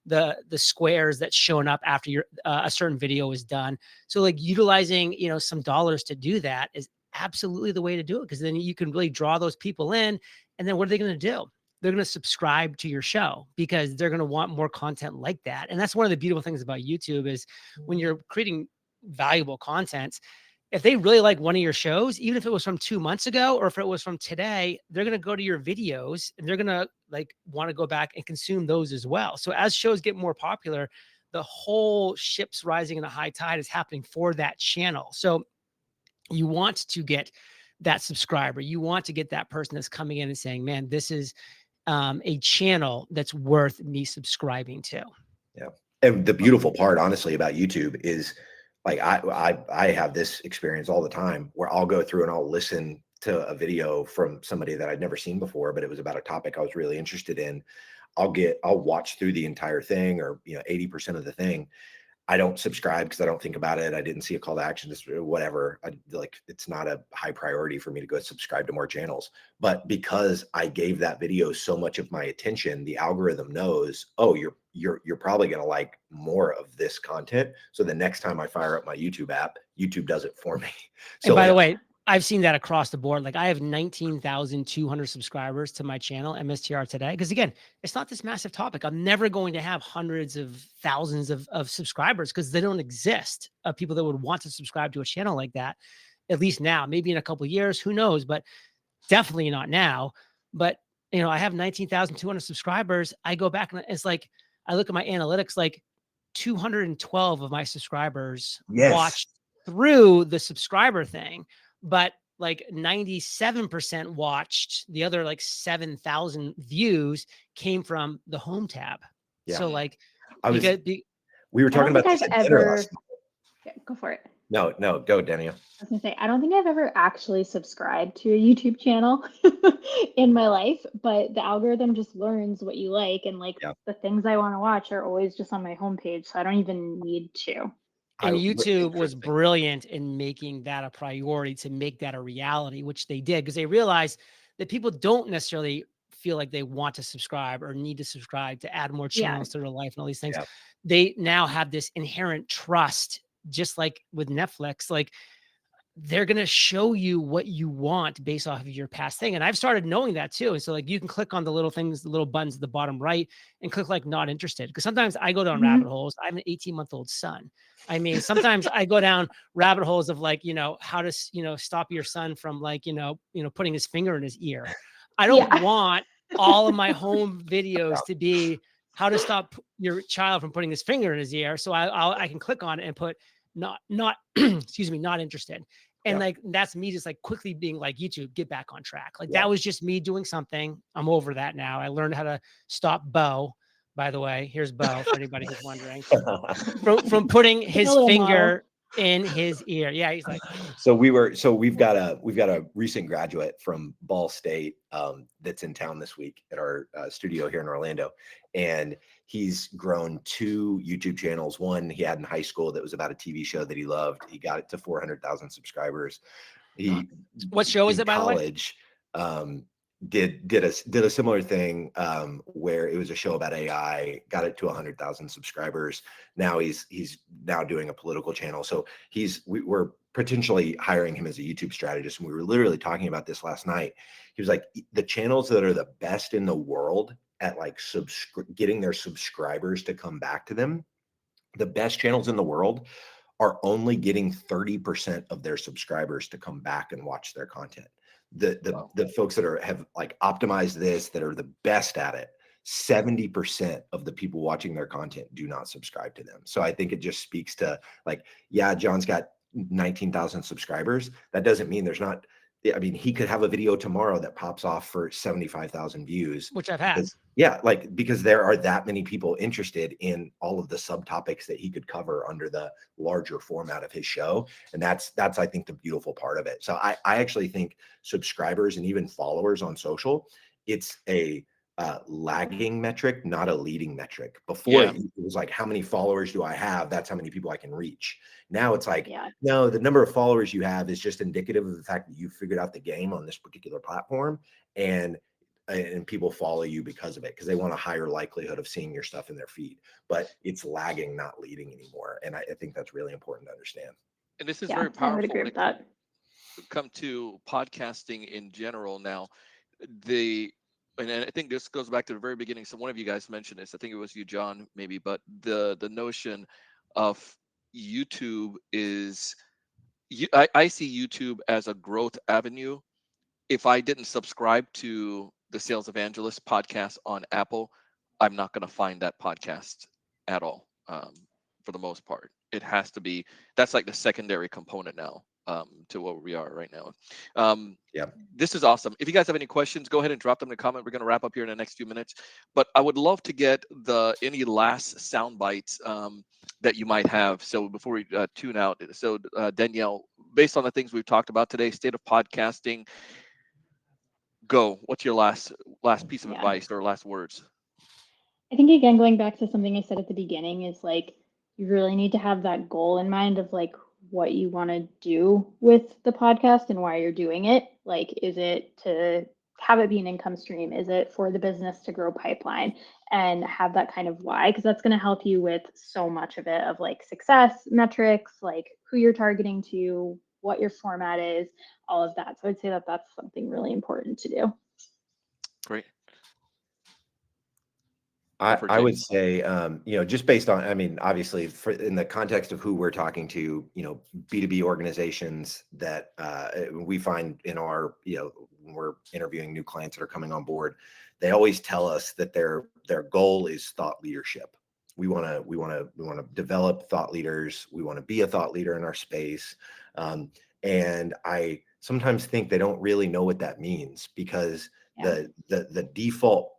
the squares that's shown up after your a certain video is done. So like utilizing, some dollars to do that is absolutely the way to do it, because then you can really draw those people in. And then what are they going to do? They're going to subscribe to your show, because they're going to want more content like that. And that's one of the beautiful things about YouTube, is when you're creating valuable content, if they really like one of your shows, even if it was from 2 months ago, or if it was from today, they're going to go to your videos and they're going to like want to go back and consume those as well. So as shows get more popular, the whole ship's rising in a high tide is happening for that channel. So you want to get that subscriber. You want to get that person that's coming in and saying, man, this is a channel that's worth me subscribing to. Yeah. And the beautiful part, honestly, about YouTube is like, I have this experience all the time where I'll go through and I'll listen to a video from somebody that I'd never seen before, but it was about a topic I was really interested in. I'll watch through the entire thing, or, 80% of the thing. I don't subscribe because I don't think about it. I didn't see a call to action, just whatever. It's not a high priority for me to go subscribe to more channels. But because I gave that video so much of my attention, the algorithm knows, oh, you're probably going to like more of this content. So the next time I fire up my YouTube app, YouTube does it for me. So and by the way, I've seen that across the board. Like I have 19,200 subscribers to my channel, MSTR Today. Because again, it's not this massive topic. I'm never going to have hundreds of thousands of subscribers, because they don't exist, of people that would want to subscribe to a channel like that. At least now, maybe in a couple of years, who knows, but definitely not now. But, I have 19,200 subscribers. I go back and it's like, I look at my analytics, like 212 of my subscribers watched through the subscriber thing. But like 97% watched, the other like 7,000 views came from the home tab. Yeah. So like, we were talking about this at dinner last night. Go for it. No, go, Daniel. I was gonna say, I don't think I've ever actually subscribed to a YouTube channel in my life, but the algorithm just learns what you like, and like the things I want to watch are always just on my homepage, so I don't even need to. And YouTube was brilliant in making that a priority, to make that a reality, which they did, because they realized that people don't necessarily feel like they want to subscribe or need to subscribe to add more channels to their life and all these things. Yeah. They now have this inherent trust, just like with Netflix. Like they're going to show you what you want based off of your past thing. And I've started knowing that too. And so like you can click on the little things, the little buttons at the bottom right, and click like not interested. Because sometimes I go down rabbit holes. I have an 18-month-old son. I mean, sometimes I go down rabbit holes of like, how to, stop your son from like, putting his finger in his ear. I don't want all of my home videos to be how to stop your child from putting his finger in his ear. So I can click on it and put not excuse me, not interested. And like, that's me just like quickly being like, YouTube, get back on track. Like that was just me doing something. I'm over that now. I learned how to stop Bo, by the way. Here's Bo for anybody who's wondering. from putting his finger in his ear. Yeah, he's like. So we've got a recent graduate from Ball State that's in town this week at our studio here in Orlando, and he's grown 2 YouTube channels. One he had in high school that was about a TV show that he loved. He got it to 400,000 subscribers. What show is it, by the way? Did a similar thing where it was a show about AI, got it to 100,000 subscribers. Now he's now doing a political channel. So we're potentially hiring him as a YouTube strategist. And we were literally talking about this last night. He was like, the channels that are the best in the world at like getting their subscribers to come back to them, the best channels in the world are only getting 30% of their subscribers to come back and watch their content. The folks that have like optimized this, that are the best at it, 70% of the people watching their content do not subscribe to them. So I think it just speaks to like, yeah, John's got 19,000 subscribers. That doesn't mean there's not, I mean, he could have a video tomorrow that pops off for 75,000 views. Which I've had. Because there are that many people interested in all of the subtopics that he could cover under the larger format of his show. And that's I think the beautiful part of it. So I actually think subscribers and even followers on social, it's a lagging metric, not a leading metric. Before it was like, how many followers do I have? That's how many people I can reach. Now it's like, no, the number of followers you have is just indicative of the fact that you figured out the game on this particular platform, and people follow you because of it, because they want a higher likelihood of seeing your stuff in their feed. But it's lagging, not leading anymore. And I think that's really important to understand. And this is very powerful. I would agree with that. Come to podcasting in general now. And I think this goes back to the very beginning. So one of you guys mentioned this. I think it was you, John, maybe. But the notion of YouTube is, I see YouTube as a growth avenue. If I didn't subscribe to the Sales Evangelist podcast on Apple, I'm not going to find that podcast at all. For the most part, it has to be, that's like the secondary component now. To what we are right now. This is awesome. If you guys have any questions, go ahead and drop them in the comment. We're going to wrap up here in the next few minutes, but I would love to get any last sound bites that you might have. So before we tune out, so Danielle, based on the things we've talked about today, state of podcasting, go. What's your last piece of advice or last words? I think, again, going back to something I said at the beginning, is like, you really need to have that goal in mind of like what you want to do with the podcast and why you're doing it. Like, is it to have it be an income stream? Is it for the business to grow pipeline? And have that kind of why, because that's going to help you with so much of it, of like success metrics, like who you're targeting to, what your format is, all of that. So I'd say that that's something really important to do. Great. I would say, just based on, I mean, obviously, in the context of who we're talking to, B2B organizations that we find in our, when we're interviewing new clients that are coming on board, they always tell us that their goal is thought leadership. We want to develop thought leaders. We want to be a thought leader in our space. And I sometimes think they don't really know what that means, because their default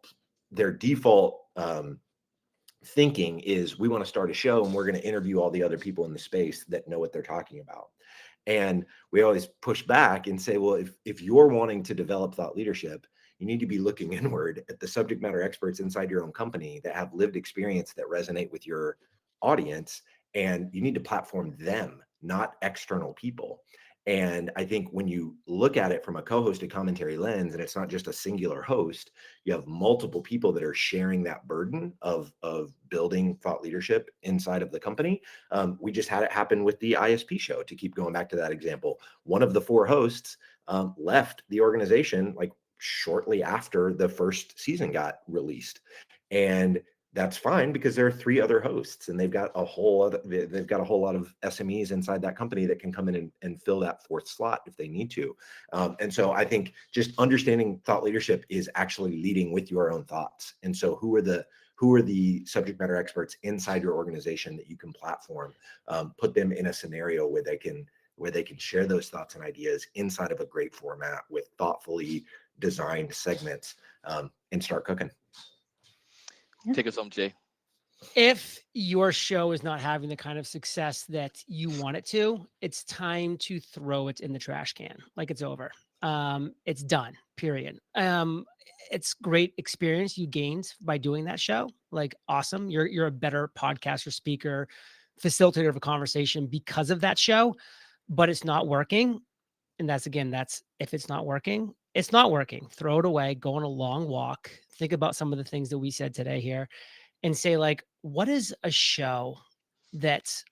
thinking is, we want to start a show and we're going to interview all the other people in the space that know what they're talking about. And we always push back and say, well, if you're wanting to develop thought leadership, you need to be looking inward at the subject matter experts inside your own company that have lived experience that resonate with your audience. And you need to platform them, not external people. And I think when you look at it from a co-hosted commentary lens, and it's not just a singular host, you have multiple people that are sharing that burden of building thought leadership inside of the company. We just had it happen with the ISP show, to keep going back to that example. One of the 4 hosts left the organization like shortly after the first season got released. And that's fine, because there are 3 other hosts, and they've got a whole lot of SMEs inside that company that can come in and fill that 4th slot if they need to. And so I think just understanding thought leadership is actually leading with your own thoughts. And so who are the subject matter experts inside your organization that you can platform, put them in a scenario where they can share those thoughts and ideas inside of a great format with thoughtfully designed segments, and start cooking. Take us home, Jay. If your show is not having the kind of success that you want it to, it's time to throw it in the trash can. Like, it's over. It's done, period. It's great experience you gained by doing that show. Like, awesome. You're a better podcaster, speaker, facilitator of a conversation because of that show, but it's not working. And that's if it's not working, it's not working. Throw it away, go on a long walk. Think about some of the things that we said today here, and say, like, what is a show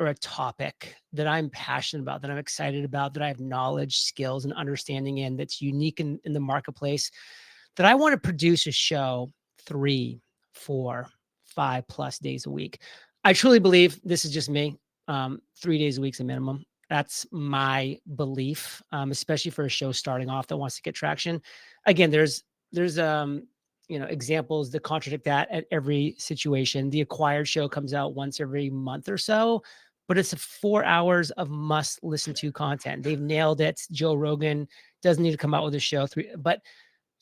or a topic that I'm passionate about, that I'm excited about, that I have knowledge, skills, and understanding in, that's unique in the marketplace, that I want to produce a show 3, 4, 5+ days a week. I truly believe, this is just me, 3 days a week's a minimum. That's my belief, especially for a show starting off that wants to get traction. Again, there's examples that contradict that at every situation. The Acquired show comes out once every month or so, but it's 4 hours of must listen to content. They've nailed it. Joe Rogan doesn't need to come out with a show but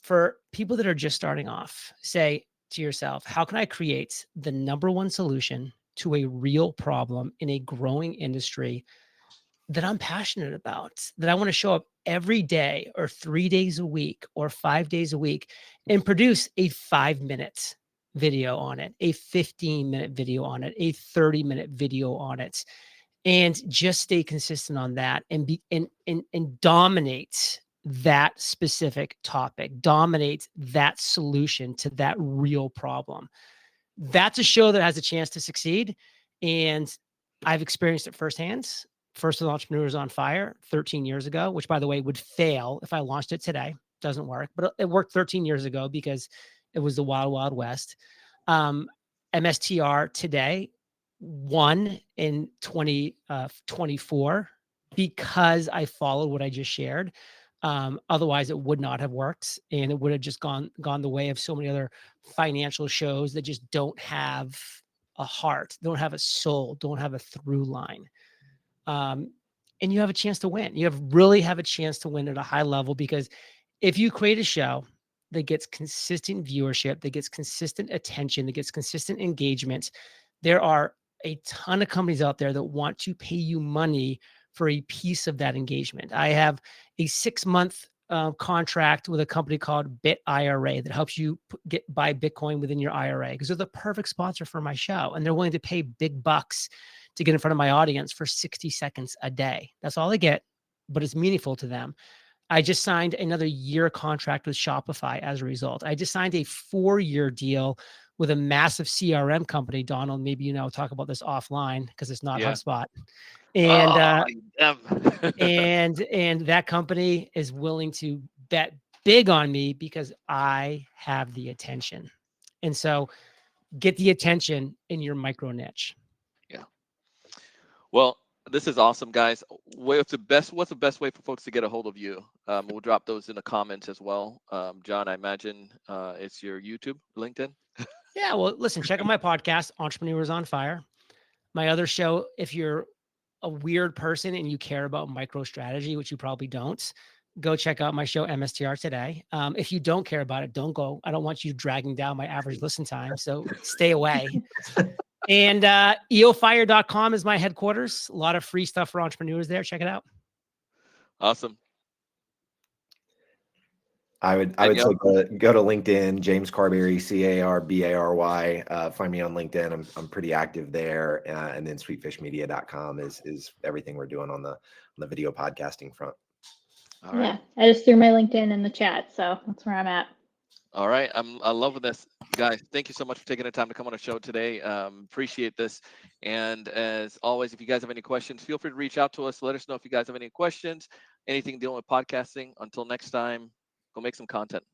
for people that are just starting off, say to yourself, how can I create the number one solution to a real problem in a growing industry that I'm passionate about, that I want to show up every day or 3 days a week or 5 days a week and produce a 5-minute video on it, a 15-minute video on it, a 30-minute video on it, and just stay consistent on that and dominate that specific topic, dominate that solution to that real problem. That's a show that has a chance to succeed. And I've experienced it firsthand. First with Entrepreneurs on Fire 13 years ago, which by the way would fail if I launched it today. Doesn't work, but it worked 13 years ago because it was the wild, wild west. MSTR today won in 2024 because I followed what I just shared. Otherwise it would not have worked, and it would have just gone the way of so many other financial shows that just don't have a heart, don't have a soul, don't have a through line. And you have a chance to win. You really have a chance to win at a high level, because if you create a show that gets consistent viewership, that gets consistent attention, that gets consistent engagement, there are a ton of companies out there that want to pay you money for a piece of that engagement. I have a 6-month contract with a company called BitIRA that helps you buy Bitcoin within your IRA, because they're the perfect sponsor for my show, and they're willing to pay big bucks to get in front of my audience for 60 seconds a day. That's all they get, but it's meaningful to them. I just signed another year contract with Shopify as a result. I just signed a 4-year deal with a massive CRM company. Donald, maybe talk about this offline because it's not HubSpot. And and that company is willing to bet big on me because I have the attention. And so get the attention in your micro niche. Yeah. Well, this is awesome, guys. What's the best way for folks to get a hold of you? We'll drop those in the comments as well. John, I imagine it's your YouTube, LinkedIn. Yeah, well, listen, check out my podcast, Entrepreneurs on Fire. My other show, if you're a weird person and you care about micro strategy, which you probably don't, go check out my show, MSTR Today. If you don't care about it, don't go. I don't want you dragging down my average listen time, so stay away. And eofire.com is my headquarters. A lot of free stuff for entrepreneurs there. Check it out. Awesome. I would say go to LinkedIn, James Carbary, Carbary. Find me on LinkedIn. I'm pretty active there. And then sweetfishmedia.com is everything we're doing on the video podcasting front. All right. Yeah, I just threw my LinkedIn in the chat, so that's where I'm at. All right. I love this. Guys, thank you so much for taking the time to come on the show today. Appreciate this. And as always, if you guys have any questions, feel free to reach out to us. Let us know if you guys have any questions, anything dealing with podcasting. Until next time, go make some content.